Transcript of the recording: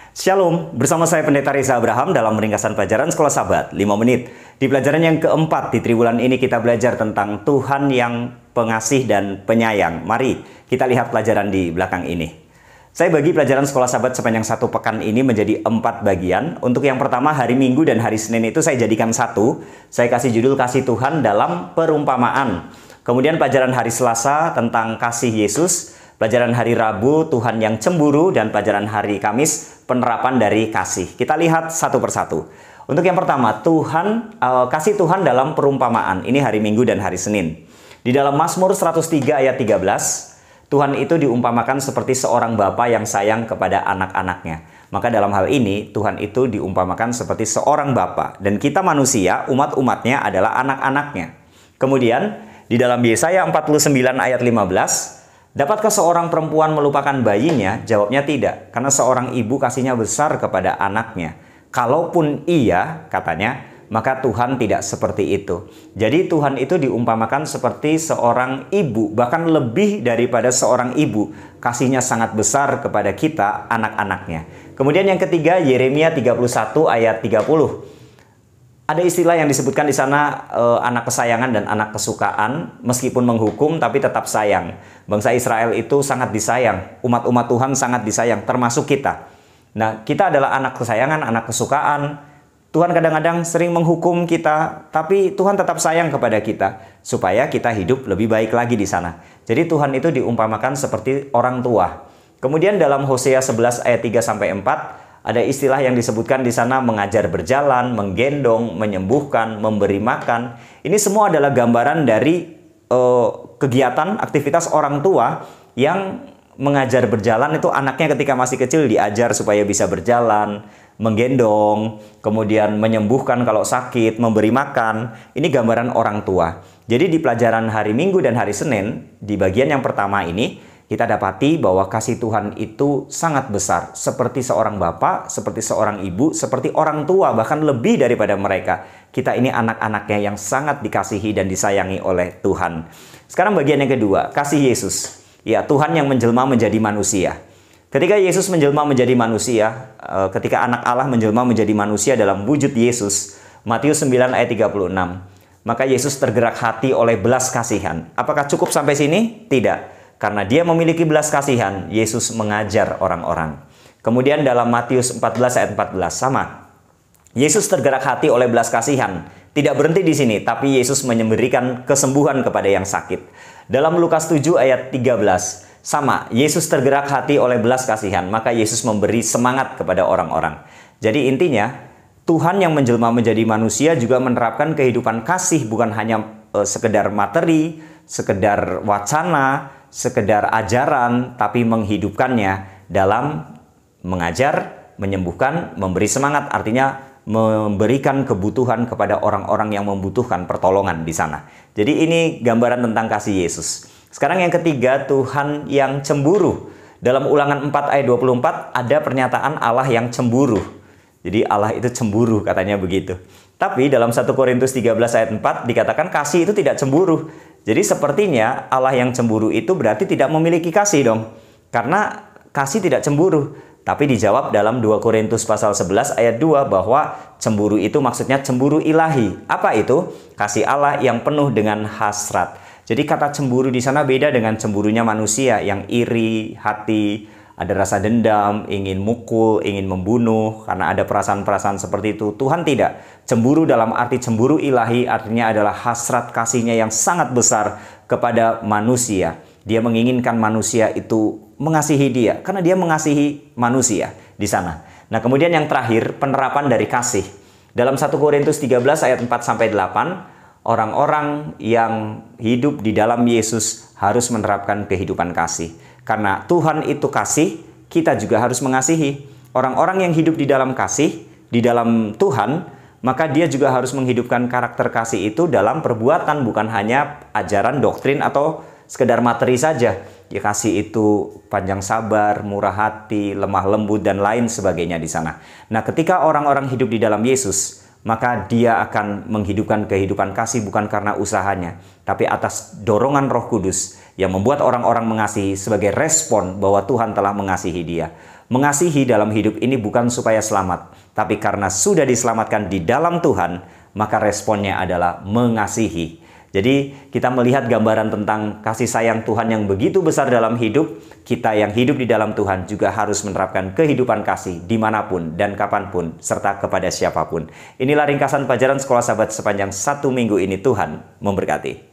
Shalom, bersama saya Pendeta Reza Abraham dalam ringkasan pelajaran Sekolah Sabat 5 menit. Di pelajaran yang keempat di triwulan ini kita belajar tentang Tuhan yang pengasih dan penyayang. Mari kita lihat pelajaran di belakang ini. Saya bagi pelajaran Sekolah Sabat sepanjang satu pekan ini menjadi 4 bagian. Untuk yang pertama, hari Minggu dan hari Senin itu saya jadikan satu. Saya kasih judul Kasih Tuhan dalam Perumpamaan. Kemudian pelajaran hari Selasa tentang kasih Yesus. Pelajaran hari Rabu, Tuhan yang cemburu, dan pelajaran hari Kamis, penerapan dari kasih. Kita lihat satu persatu. Untuk yang pertama, kasih Tuhan dalam perumpamaan. Ini hari Minggu dan hari Senin. Di dalam Mazmur 103 ayat 13, Tuhan itu diumpamakan seperti seorang bapa yang sayang kepada anak-anaknya. Maka dalam hal ini, Tuhan itu diumpamakan seperti seorang bapa. Dan kita manusia, umat-umatnya adalah anak-anaknya. Kemudian, di dalam Yesaya 49 ayat 15, dapatkah seorang perempuan melupakan bayinya? Jawabnya tidak, karena seorang ibu kasihnya besar kepada anaknya. Kalaupun iya, katanya, maka Tuhan tidak seperti itu. Jadi Tuhan itu diumpamakan seperti seorang ibu, bahkan lebih daripada seorang ibu. Kasihnya sangat besar kepada kita, anak-anaknya. Kemudian yang ketiga, Yeremia 31 ayat 30. Ada istilah yang disebutkan di sana anak kesayangan dan anak kesukaan, meskipun menghukum tapi tetap sayang. Bangsa Israel itu sangat disayang, umat-umat Tuhan sangat disayang, termasuk kita. Nah, kita adalah anak kesayangan, anak kesukaan. Tuhan kadang-kadang sering menghukum kita, tapi Tuhan tetap sayang kepada kita, supaya kita hidup lebih baik lagi di sana. Jadi Tuhan itu diumpamakan seperti orang tua. Kemudian dalam Hosea 11 ayat 3-4, ada istilah yang disebutkan di sana mengajar berjalan, menggendong, menyembuhkan, memberi makan. Ini semua adalah gambaran dari kegiatan, aktivitas orang tua yang mengajar berjalan itu anaknya ketika masih kecil diajar supaya bisa berjalan, menggendong, kemudian menyembuhkan kalau sakit, memberi makan. Ini gambaran orang tua. Jadi di pelajaran hari Minggu dan hari Senin, di bagian yang pertama ini, kita dapati bahwa kasih Tuhan itu sangat besar. Seperti seorang bapak, seperti seorang ibu, seperti orang tua, bahkan lebih daripada mereka. Kita ini anak-anaknya yang sangat dikasihi dan disayangi oleh Tuhan. Sekarang bagian yang kedua, kasih Yesus. Ya, Tuhan yang menjelma menjadi manusia. Ketika Yesus menjelma menjadi manusia, ketika anak Allah menjelma menjadi manusia dalam wujud Yesus, Matius 9 ayat 36. Maka Yesus tergerak hati oleh belas kasihan. Apakah cukup sampai sini? Tidak. Karena dia memiliki belas kasihan, Yesus mengajar orang-orang. Kemudian dalam Matius 14 ayat 14 sama. Yesus tergerak hati oleh belas kasihan. Tidak berhenti di sini, tapi Yesus memberikan kesembuhan kepada yang sakit. Dalam Lukas 7 ayat 13 sama. Yesus tergerak hati oleh belas kasihan, maka Yesus memberi semangat kepada orang-orang. Jadi intinya, Tuhan yang menjelma menjadi manusia juga menerapkan kehidupan kasih, bukan hanya sekedar materi, sekedar wacana, sekedar ajaran, tapi menghidupkannya dalam mengajar, menyembuhkan, memberi semangat, artinya memberikan kebutuhan kepada orang-orang yang membutuhkan pertolongan di sana. Jadi ini gambaran tentang kasih Yesus. Sekarang yang ketiga, Tuhan yang cemburu. Dalam Ulangan 4 ayat 24 ada pernyataan Allah yang cemburu. Jadi Allah itu cemburu, katanya begitu. Tapi dalam 1 Korintus 13 ayat 4 dikatakan kasih itu tidak cemburu. Jadi sepertinya Allah yang cemburu itu berarti tidak memiliki kasih dong. Karena kasih tidak cemburu. Tapi dijawab dalam 2 Korintus pasal 11 ayat 2 bahwa cemburu itu maksudnya cemburu ilahi. Apa itu? Kasih Allah yang penuh dengan hasrat. Jadi kata cemburu di sana beda dengan cemburunya manusia yang iri hati, ada rasa dendam, ingin mukul, ingin membunuh, karena ada perasaan-perasaan seperti itu. Tuhan tidak. Cemburu dalam arti cemburu ilahi artinya adalah hasrat kasihnya yang sangat besar kepada manusia. Dia menginginkan manusia itu mengasihi dia, karena dia mengasihi manusia di sana. Nah, kemudian yang terakhir, penerapan dari kasih. Dalam 1 Korintus 13 ayat 4-8, orang-orang yang hidup di dalam Yesus harus menerapkan kehidupan kasih. Karena Tuhan itu kasih, kita juga harus mengasihi. Orang-orang yang hidup di dalam kasih, di dalam Tuhan, maka dia juga harus menghidupkan karakter kasih itu dalam perbuatan, bukan hanya ajaran, doktrin, atau sekedar materi saja. Ya, kasih itu panjang sabar, murah hati, lemah lembut, dan lain sebagainya di sana. Nah, ketika orang-orang hidup di dalam Yesus, maka dia akan menghidupkan kehidupan kasih bukan karena usahanya, tapi atas dorongan Roh Kudus yang membuat orang-orang mengasihi sebagai respon bahwa Tuhan telah mengasihi dia. Mengasihi dalam hidup ini bukan supaya selamat, tapi karena sudah diselamatkan di dalam Tuhan, maka responnya adalah mengasihi. Jadi kita melihat gambaran tentang kasih sayang Tuhan yang begitu besar dalam hidup. Kita yang hidup di dalam Tuhan juga harus menerapkan kehidupan kasih dimanapun dan kapanpun, serta kepada siapapun. Inilah ringkasan pelajaran Sekolah Sahabat sepanjang 1 minggu ini. Tuhan memberkati.